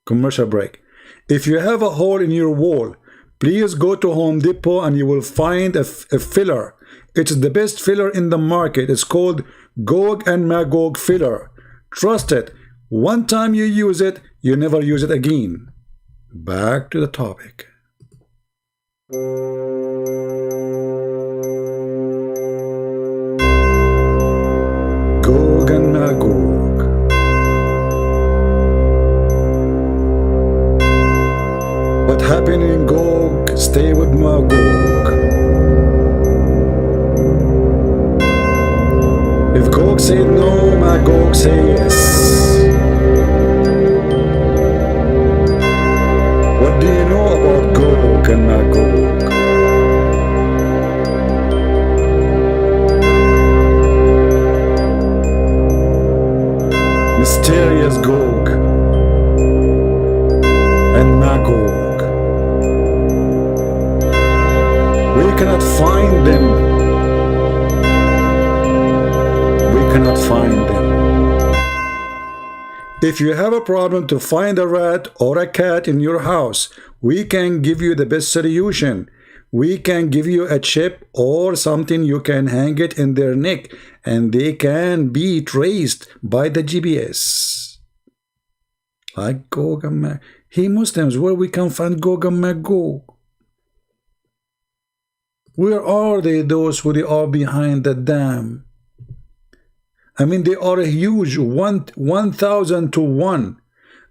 Commercial break. If you have a hole in your wall, please go to Home Depot and you will find a filler. It's the best filler in the market. It's called Gog and Magog filler. Trust it. One time you use it, you never use it again. Back to the topic. Gog and Magog. What happened in Gog, stay with Magog. If Gog said no, Magog say yes. What do you know about Gog and Magog? Mysterious Gog and Magog. We cannot find them. We cannot find them. If you have a problem to find a rat or a cat in your house, we can give you the best solution. We can give you a chip or something you can hang it in their neck and they can be traced by the GPS. Like Gog and Magog. Hey Muslims, where we can find Gog and Magog? Where are they, those who they are behind the dam? I mean, they are a huge 1,000 to 1.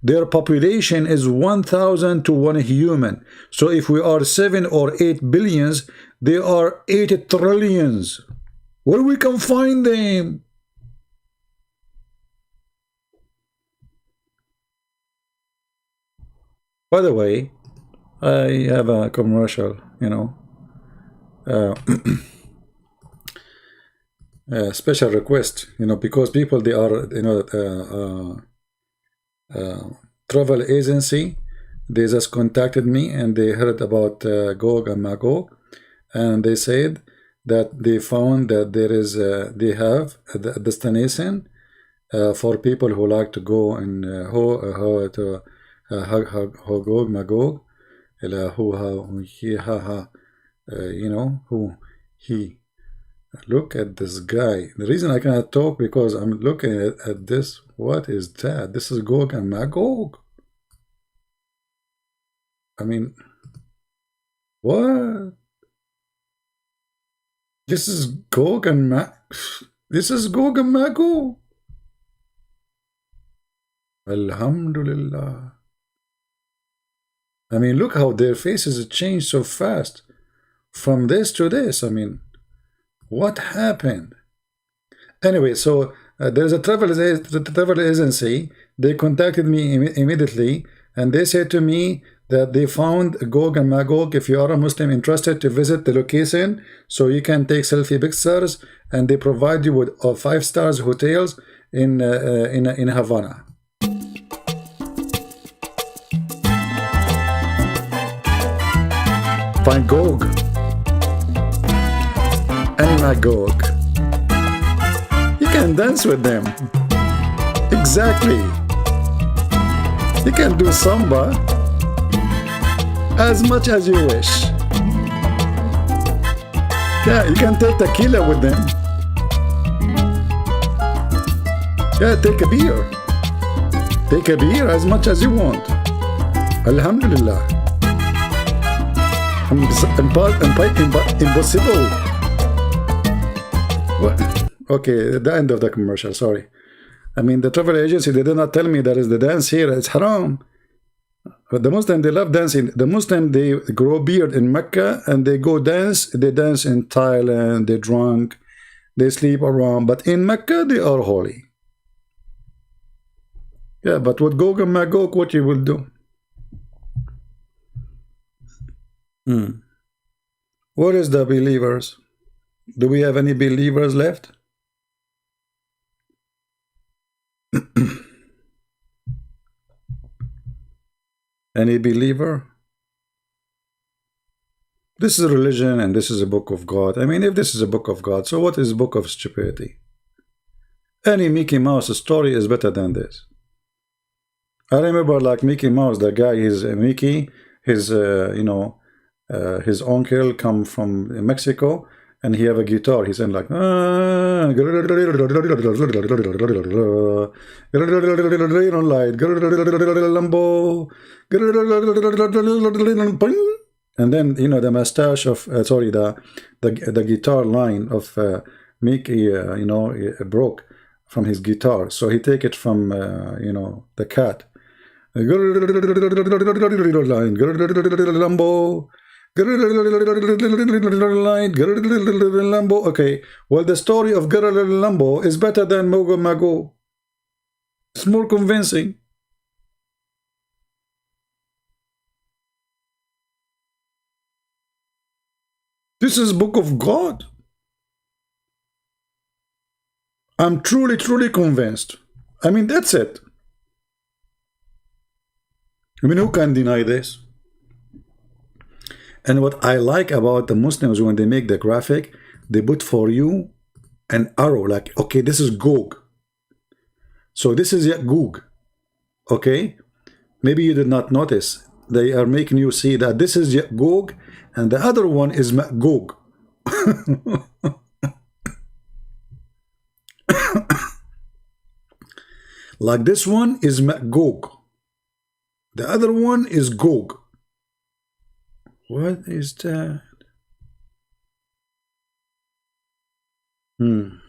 Their population is 1,000 to 1 human. So if we are 7 or 8 billions, they are 8 trillions. Where we can find them? By the way, I have a commercial, you know. Special request, you know, because people, they are, you know, travel agency, they just contacted me and they heard about Gog and Magog, and they said that they found that there is they have a destination for people who like to go and Gog Magog, you know, Look at this guy. The reason I cannot talk because I'm looking at this. What is that? This is Gog and Magog. I mean, what? This is Gog and This is Gog and Magog. Alhamdulillah. I mean, look how their faces change so fast from this to this. I mean, what happened? Anyway, so there's a travel agency. They contacted me immediately, and they said to me that they found Gog and Magog. If you are a Muslim interested to visit the location, so you can take selfie pictures, and they provide you with 5-star hotels in Havana. Find Gog and Magog. You can dance with them. Exactly. You can do samba as much as you wish. Yeah, you can take tequila with them. Yeah, take a beer. Take a beer as much as you want. Alhamdulillah. Impossible. What? Okay, the end of the commercial, sorry. I mean, the travel agency, they did not tell me there is the dance here. It's haram. But the Muslim, they love dancing. The Muslim, they grow beard in Mecca and they go dance. They dance in Thailand, they drunk, they sleep around. But in Mecca, they are holy. Yeah, but with Gog and Magog, what you will do? Where is the believers? Do we have any believers left? Any believer? This is a religion and this is a book of God. I mean, if this is a book of God, so what is a book of stupidity? Any Mickey Mouse story is better than this. I remember, like, Mickey Mouse, the guy is Mickey, his his uncle come from Mexico, and he have a guitar. He's saying like, and then the mustache of the guitar line of Mickey broke from his guitar, so he take it from the cat. Okay, well, the story of Lambo is better than Mogo Mago. It's more convincing. This is book of God. I'm truly convinced. I mean, that's it. I mean, who can deny this? And what I like about the Muslims, when they make the graphic, they put for you an arrow, like, okay, this is Gog. So this is Gog. Okay? Maybe you did not notice. They are making you see that this is Gog, and the other one is Magog. Like, this one is Magog. The other one is Gog. What is that? In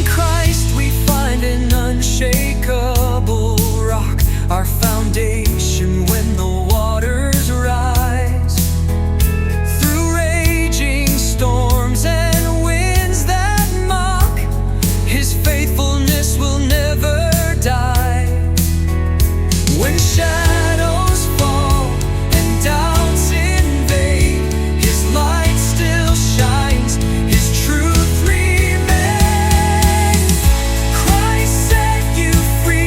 Christ we find an unshakable rock, our foundation when the waters rise. Through raging storms and winds that mock, His faithfulness will never die. When shadows fall and doubts invade, His light still shines, His truth remains. Christ set you free.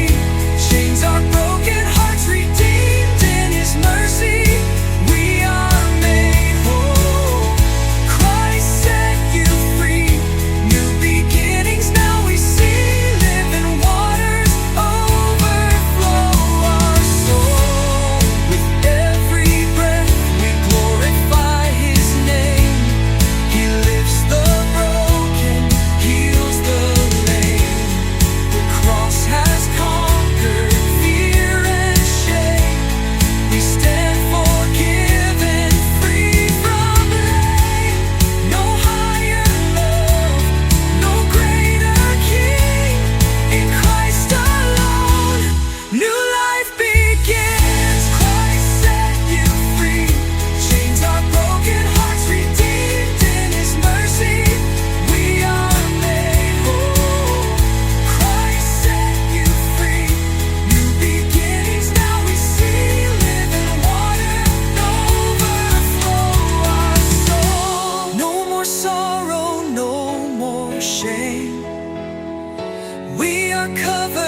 are covered